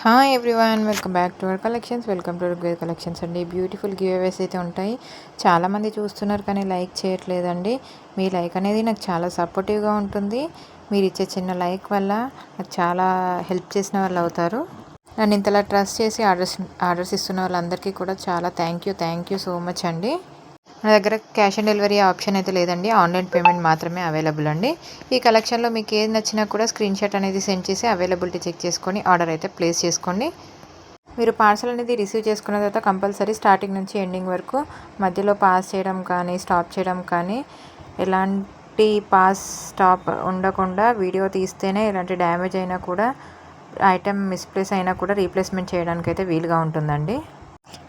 Hi everyone, welcome back to our collections. Welcome to our collections అండి. Beautiful give అవేస్ అయితే ఉంటాయి. చాలామంది చూస్తున్నారు కానీ లైక్ చేయట్లేదండి. మీ లైక్ అనేది నాకు చాలా సపోర్టివ్గా ఉంటుంది. మీరు ఇచ్చే చిన్న లైక్ వల్ల నాకు చాలా హెల్ప్ చేసిన వాళ్ళు అవుతారు. నన్ను ఇంతలా ట్రస్ట్ చేసి ఆర్డర్స్ ఇస్తున్న వాళ్ళందరికీ కూడా చాలా థ్యాంక్ యూ సో మచ్ అండి. నా దగ్గర క్యాష్ ఆన్ డెలివరీ ఆప్షన్ అయితే లేదండి. ఆన్లైన్ పేమెంట్ మాత్రమే అవైలబుల్ అండి. ఈ కలెక్షన్లో మీకు ఏది నచ్చినా కూడా స్క్రీన్ షాట్ అనేది సెండ్ చేసి అవైలబిలిటీ చెక్ చేసుకొని ఆర్డర్ అయితే ప్లేస్ చేసుకోండి. మీరు పార్సల్ అనేది రిసీవ్ చేసుకున్న తర్వాత కంపల్సరీ స్టార్టింగ్ నుంచి ఎండింగ్ వరకు మధ్యలో పాస్ చేయడం కానీ స్టాప్ చేయడం కానీ ఎలాంటి పాస్ స్టాప్ ఉండకుండా వీడియో తీస్తేనే ఎలాంటి డ్యామేజ్ అయినా కూడా ఐటెం మిస్ప్లేస్ అయినా కూడా రీప్లేస్మెంట్ చేయడానికి అయితే వీలుగా ఉంటుందండి.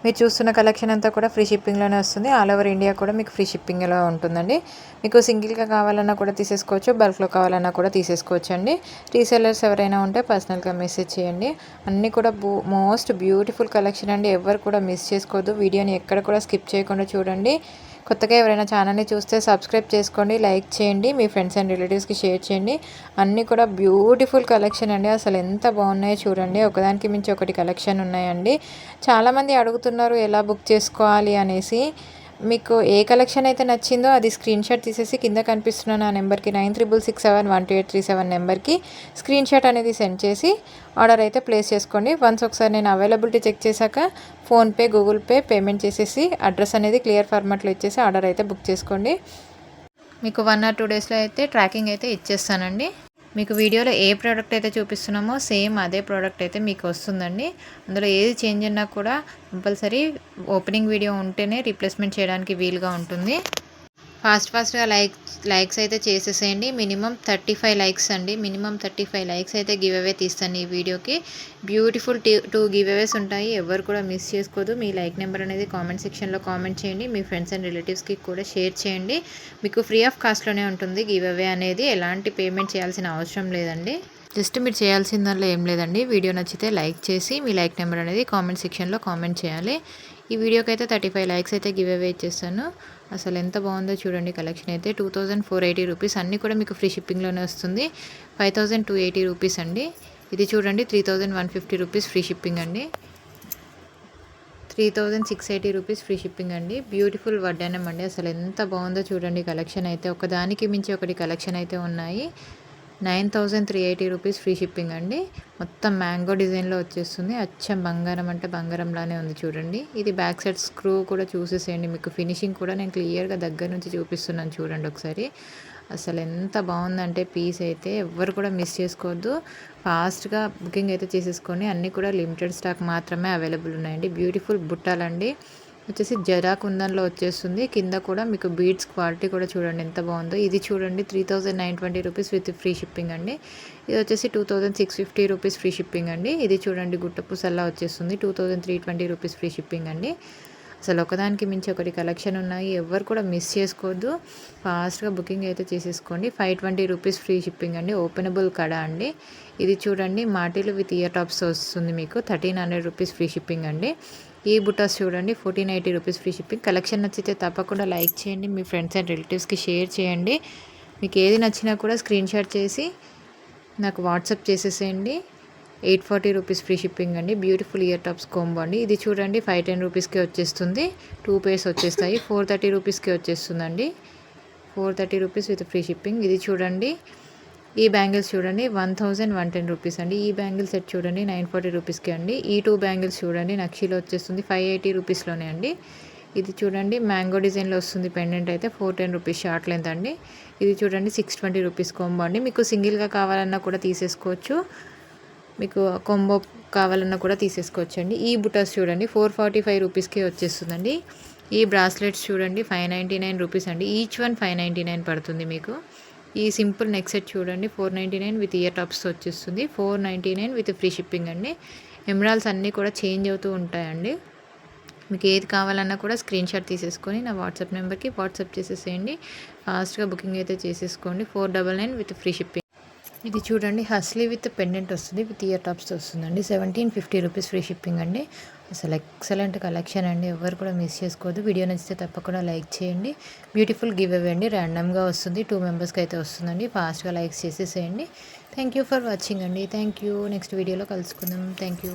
మీరు చూస్తున్న కలెక్షన్ అంతా కూడా ఫ్రీ షిప్పింగ్లోనే వస్తుంది. ఆల్ ఓవర్ ఇండియా కూడా మీకు ఫ్రీ షిప్పింగ్లో ఉంటుందండి. మీకు సింగిల్గా కావాలన్నా కూడా తీసేసుకోవచ్చు, బల్క్లో కావాలన్నా కూడా తీసేసుకోవచ్చు అండి. రీసెల్లర్స్ ఎవరైనా ఉంటే పర్సనల్గా మెసేజ్ చేయండి. అన్నీ కూడా మోస్ట్ బ్యూటిఫుల్ కలెక్షన్ అండి. ఎవరు కూడా మిస్ చేసుకోవద్దు. వీడియోని ఎక్కడ కూడా స్కిప్ చేయకుండా చూడండి. కొత్తగా ఎవరైనా ఛానల్ని చూస్తే సబ్స్క్రైబ్ చేసుకోండి, లైక్ చేయండి, మీ ఫ్రెండ్స్ అండ్ రిలేటివ్స్కి షేర్ చేయండి. అన్నీ కూడా బ్యూటిఫుల్ కలెక్షన్ అండి. అసలు ఎంత బాగున్నాయో చూడండి. ఒకదానికి మించి ఒకటి కలెక్షన్ ఉన్నాయండి. చాలామంది అడుగుతున్నారు ఎలా బుక్ చేసుకోవాలి అనేసి. మీకు ఏ కలెక్షన్ అయితే నచ్చిందో అది స్క్రీన్ షాట్ తీసేసి కింద కనిపిస్తున్న నా నెంబర్కి 9367123837 నెంబర్కి స్క్రీన్ షాట్ అనేది సెండ్ చేసి ఆర్డర్ అయితే ప్లేస్ చేసుకోండి. వన్స్ ఒకసారి నేను అవైలబిలిటీ చెక్ చేశాక ఫోన్పే, గూగుల్ పే పేమెంట్ చేసేసి అడ్రస్ అనేది క్లియర్ ఫార్మాట్లో ఇచ్చేసి ఆర్డర్ అయితే బుక్ చేసుకోండి. మీకు 1 or 2 డేస్లో అయితే ట్రాకింగ్ అయితే ఇచ్చేస్తానండి. మీకు వీడియోలో ఏ ప్రోడక్ట్ అయితే చూపిస్తున్నామో సేమ్ అదే ప్రోడక్ట్ అయితే మీకు వస్తుందండి. అందులో ఏది చేంజ్ అయినా కూడా కంపల్సరీ ఓపెనింగ్ వీడియో ఉంటేనే రీప్లేస్మెంట్ చేయడానికి వీలుగా ఉంటుంది. ఫాస్ట్గా లైక్స్ అయితే చేసేసేయండి. మినిమం 35 లైక్స్ అండి. మినిమం 35 లైక్స్ అయితే గివ్ అవే తీస్తాను ఈ వీడియోకి. బ్యూటిఫుల్ 2 గివ్ అవేస్ ఉంటాయి. ఎవరు కూడా మిస్ చేసుకోదు. మీ లైక్ నెంబర్ అనేది కామెంట్ సెక్షన్లో కామెంట్ చేయండి. మీ ఫ్రెండ్స్ అండ్ రిలేటివ్స్కి కూడా షేర్ చేయండి. మీకు ఫ్రీ ఆఫ్ కాస్ట్లోనే ఉంటుంది గివ్ అవే అనేది. ఎలాంటి పేమెంట్ చేయాల్సిన అవసరం లేదండి. జస్ట్ మీరు చేయాల్సిందల్లా ఏం లేదండి. వీడియో నచ్చితే లైక్ చేసి మీ లైక్ నెంబర్ అనేది కామెంట్ సెక్షన్లో కామెంట్ చేయాలి. ఈ వీడియోకి అయితే 35 లైక్స్ అయితే గివ్ అవే ఇచ్చేస్తాను. అసలు ఎంత బాగుందో చూడండి. కలెక్షన్ అయితే 2480 రూపీస్. అన్నీ కూడా మీకు ఫ్రీ షిప్పింగ్లోనే వస్తుంది. 5280 రూపీస్ అండి. ఇది చూడండి 3150 రూపీస్ ఫ్రీ షిప్పింగ్ అండి. 3680 రూపీస్ ఫ్రీ షిప్పింగ్ అండి. బ్యూటిఫుల్ వడ్డానం అండి. అసలు ఎంత బాగుందో చూడండి. కలెక్షన్ అయితే ఒకదానికి మించి ఒకటి కలెక్షన్ అయితే ఉన్నాయి. 9380 రూపీస్ ఫ్రీ షిప్పింగ్ అండి. మొత్తం మ్యాంగో డిజైన్లో వచ్చేస్తుంది. అచ్చం బంగారం అంటే బంగారంలానే ఉంది చూడండి. ఇది బ్యాక్ సైడ్ స్క్రూ కూడా చూసేసేయండి. మీకు ఫినిషింగ్ కూడా నేను క్లియర్గా దగ్గర నుంచి చూపిస్తున్నాను చూడండి ఒకసారి. అసలు ఎంత బాగుందంటే పీస్ అయితే ఎవ్వరు కూడా మిస్ చేసుకోవద్దు. ఫాస్ట్గా బుకింగ్ అయితే చేసేసుకోండి. అన్నీ కూడా లిమిటెడ్ స్టాక్ మాత్రమే అవైలబుల్ ఉన్నాయండి. బ్యూటిఫుల్ బుట్టాలండి. వచ్చేసి జరా కుందన్లో వచ్చేస్తుంది. కింద కూడా మీకు బీడ్స్ క్వాలిటీ కూడా చూడండి ఎంత బాగుందో. ఇది చూడండి 3920 రూపీస్ విత్ ఫ్రీ షిప్పింగ్ అండి. ఇది వచ్చేసి 2650 రూపీస్ ఫ్రీ షిప్పింగ్ అండి. ఇది చూడండి గుట్టపూసల్లా వచ్చేస్తుంది. 2320 రూపీస్ ఫ్రీ షిప్పింగ్ అండి. అసలు ఒకదానికి మించి ఒకటి కలెక్షన్ ఉన్నాయి. ఎవరు కూడా మిస్ చేసుకోవద్దు. ఫాస్ట్గా బుకింగ్ అయితే చేసేసుకోండి. 520 రూపీస్ ఫ్రీ షిప్పింగ్ అండి. ఓపెనబుల్ కడ అండి. ఇది చూడండి మాటిలు విత్ ఇయర్ టాప్స్ వస్తుంది మీకు. 1300 రూపీస్ ఫ్రీ షిప్పింగ్ అండి. ఈ బుటాస్ చూడండి 1480 రూపీస్ ఫ్రీ షిప్పింగ్. కలెక్షన్ నచ్చితే తప్పకుండా లైక్ చేయండి. మీ ఫ్రెండ్స్ అండ్ రిలేటివ్స్కి షేర్ చేయండి. మీకు ఏది నచ్చినా కూడా స్క్రీన్ షాట్ చేసి నాకు వాట్సాప్ చేసేసేయండి. 840 రూపీస్ ఫ్రీ షిప్పింగ్ అండి. బ్యూటిఫుల్ ఇయర్ టాప్స్ కోంబో అండి. ఇది చూడండి 510 రూపీస్కే వచ్చేస్తుంది. 2 పేర్స్ వచ్చేస్తాయి. 430 రూపీస్కే వచ్చేస్తుందండి. 430 రూపీస్ విత్ ఫ్రీ షిప్పింగ్. ఇది చూడండి ఈ బ్యాంగిల్స్ చూడండి 1110 రూపీస్ అండి. ఈ బ్యాంగిల్ సెట్ చూడండి 940 రూపీస్కి అండి. ఈ 2 బ్యాంగిల్స్ చూడండి నక్షీలో వచ్చేస్తుంది 580 రూపీస్లోనే అండి. ఇది చూడండి మ్యాంగో డిజైన్లో వస్తుంది పెండెంట్ అయితే 410 రూపీస్ షార్ట్ లెంత్ అండి. ఇది చూడండి 620 రూపీస్ కాంబో అండి. మీకు సింగిల్గా కావాలన్నా కూడా తీసేసుకోవచ్చు. మీకు కాంబో కావాలన్నా కూడా తీసేసుకోవచ్చు అండి. ఈ బుటాస్ చూడండి 445 రూపీస్కే వచ్చేస్తుందండి. ఈ బ్రాస్లెట్స్ చూడండి 599 రూపీస్ అండి. ఈచ్ వన్ 599 పడుతుంది మీకు. ఈ సింపుల్ నెక్ సెట్ చూడండి 499 విత్ ఇయర్ టాప్స్ వచ్చేస్తుంది. 499 విత్ ఫ్రీ షిప్పింగ్ అండి. ఎమరాల్స్ అన్నీ కూడా చేంజ్ అవుతూ ఉంటాయండి. మీకు ఏది కావాలన్నా కూడా స్క్రీన్ షాట్ తీసేసుకొని నా వాట్సాప్ నెంబర్కి వాట్సాప్ చేసేసేయండి. ఫాస్ట్గా బుకింగ్ అయితే చేసేసుకోండి. 499 విత్ ఫ్రీ షిప్పింగ్. ఇది చూడండి హస్లీ విత్ పెండెంట్ వస్తుంది, విత్ ఇయర్ టాప్స్ వస్తుందండి. 1750 రూపీస్ ఫ్రీ షిప్పింగ్ అండి. అసలు ఎక్సలెంట్ కలెక్షన్ అండి. ఎవరు కూడా మిస్ చేసుకోవద్దు. వీడియో నచ్చితే తప్పకుండా లైక్ చేయండి. బ్యూటిఫుల్ గివ్ అవే అండి. ర్యాండమ్గా వస్తుంది, 2 మెంబర్స్కి అయితే వస్తుందండి. ఫాస్ట్గా లైక్స్ చేసేసేయండి. థ్యాంక్ యూ ఫర్ వాచింగ్ అండి. Thank you. నెక్స్ట్ వీడియోలో కలుసుకుందాం. Thank you.